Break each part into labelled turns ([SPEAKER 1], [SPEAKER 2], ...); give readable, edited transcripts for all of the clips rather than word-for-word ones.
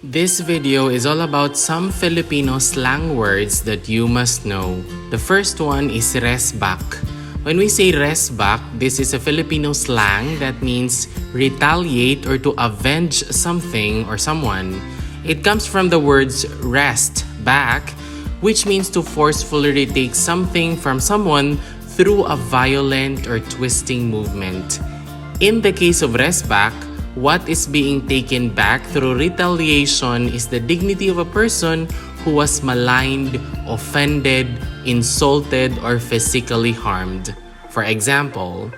[SPEAKER 1] This video is all about some Filipino slang words that you must know. The first one is resback. When we say resback, this is a Filipino slang that means retaliate or to avenge something or someone. It comes from the words rest, back, which means to forcefully retake something from someone through a violent or twisting movement. In the case of resback, what is being taken back through retaliation is the dignity of a person who was maligned, offended, insulted, or physically harmed. For example,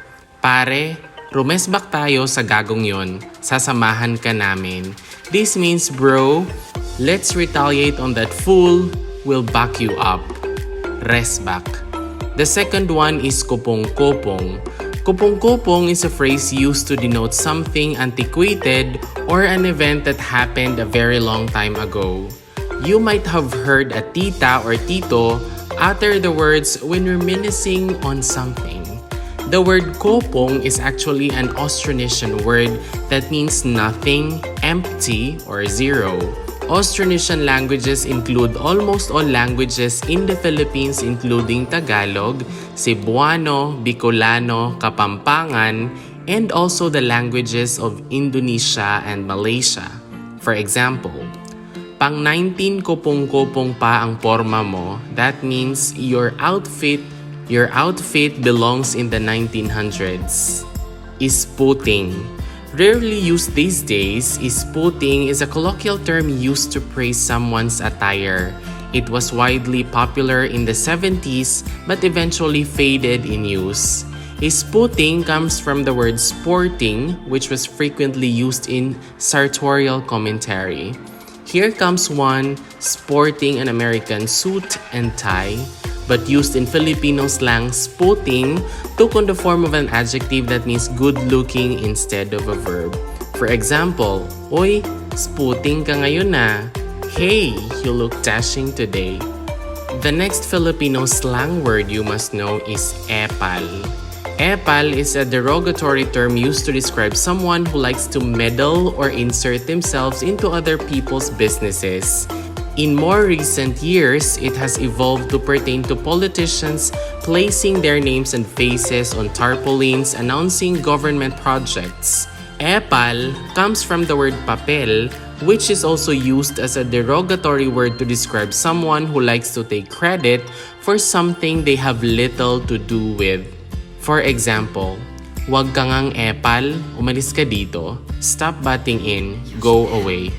[SPEAKER 1] pare, rumesbak tayo sa gagong yon, sasamahan ka namin. This means, bro, let's retaliate on that fool, we'll back you up. Resback. The second one is kopong-kopong. Kopong-kopong is a phrase used to denote something antiquated or an event that happened a very long time ago. You might have heard a tita or tito utter the words when reminiscing on something. The word kopong is actually an Austronesian word that means nothing, empty, or zero. Austronesian languages include almost all languages in the Philippines including Tagalog, Cebuano, Bicolano, Kapampangan, and also the languages of Indonesia and Malaysia. For example, pang 19 kopong-kopong pa ang porma mo, that means your outfit belongs in the 1900s. Isputing. Rarely used these days, isputing is a colloquial term used to praise someone's attire. It was widely popular in the 70s but eventually faded in use. Isputing comes from the word sporting, which was frequently used in sartorial commentary. Here comes one, sporting an American suit and tie, but used in Filipino slang, sputing took on the form of an adjective that means good-looking instead of a verb. For example, Oy, sputing ka ngayon na. Hey, you look dashing today. The next Filipino slang word you must know is epal. Epal is a derogatory term used to describe someone who likes to meddle or insert themselves into other people's businesses. In more recent years, it has evolved to pertain to politicians placing their names and faces on tarpaulins announcing government projects. Epal comes from the word papel, which is also used as a derogatory word to describe someone who likes to take credit for something they have little to do with. For example, wag ka ngang epal, umalis ka dito, stop butting in, go away.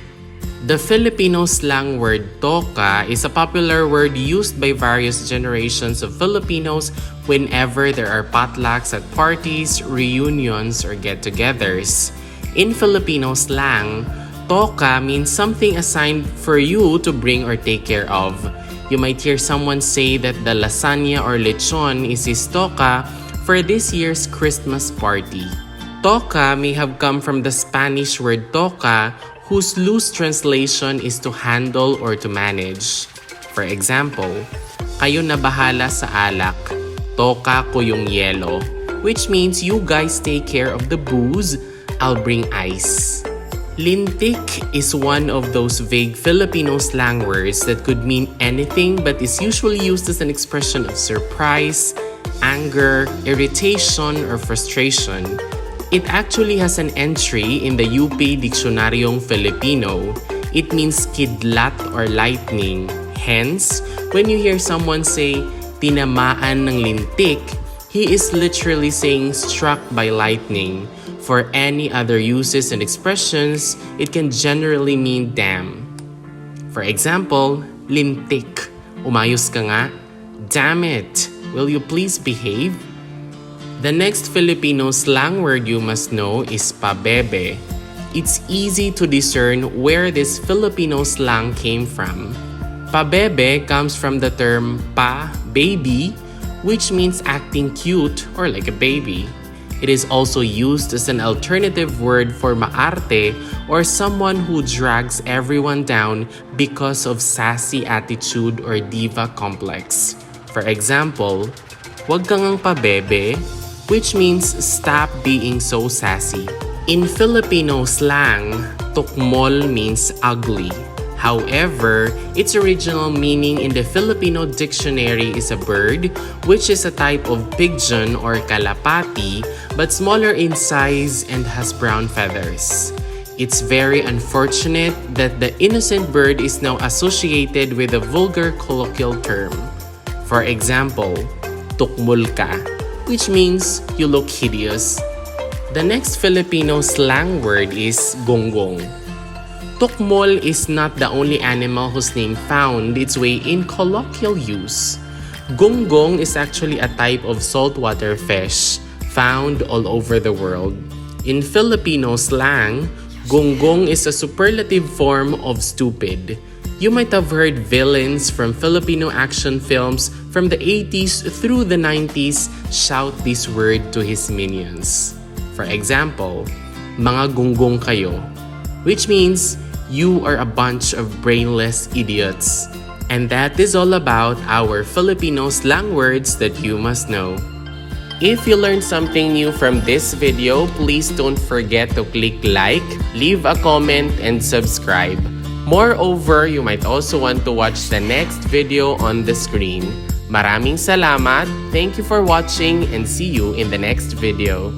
[SPEAKER 1] The Filipino slang word toka is a popular word used by various generations of Filipinos whenever there are potlucks at parties, reunions, or get-togethers. In Filipino slang, toka means something assigned for you to bring or take care of. You might hear someone say that the lasagna or lechon is his toka for this year's Christmas party. Toka may have come from the Spanish word toca, whose loose translation is to handle or to manage. For example, kayo na bahala sa alak, toka ko yung yelo, which means you guys take care of the booze, I'll bring ice. Lintik is one of those vague Filipino slang words that could mean anything but is usually used as an expression of surprise, anger, irritation, or frustration. It actually has an entry in the UP Diksionaryong Filipino. It means kidlat or lightning. Hence, when you hear someone say, tinamaan ng lintik, he is literally saying struck by lightning. For any other uses and expressions, it can generally mean damn. For example, lintik, umayos ka nga? Damn it, will you please behave? The next Filipino slang word you must know is pabebe. It's easy to discern where this Filipino slang came from. Pabebe comes from the term pa, baby, which means acting cute or like a baby. It is also used as an alternative word for maarte or someone who drags everyone down because of sassy attitude or diva complex. For example, wag ka ngang pabebe, which means stop being so sassy. In Filipino slang, Tukmol means ugly. However, its original meaning in the Filipino dictionary is a bird, which is a type of pigeon or kalapati, but smaller in size and has brown feathers. It's very unfortunate that the innocent bird is now associated with a vulgar colloquial term. For example, tukmol ka, which means you look hideous. The next Filipino slang word is gonggong. Tukmol is not the only animal whose name found its way in colloquial use. Gonggong is actually a type of saltwater fish found all over the world. In Filipino slang, gonggong is a superlative form of stupid. You might have heard villains from Filipino action films from the 80s through the 90s shout this word to his minions. For example, mga gonggong kayo, which means you are a bunch of brainless idiots. And that is all about our Filipino slang words that you must know. If you learned something new from this video, please don't forget to click like, leave a comment, and subscribe. Moreover, you might also want to watch the next video on the screen. Maraming salamat, thank you for watching, and see you in the next video.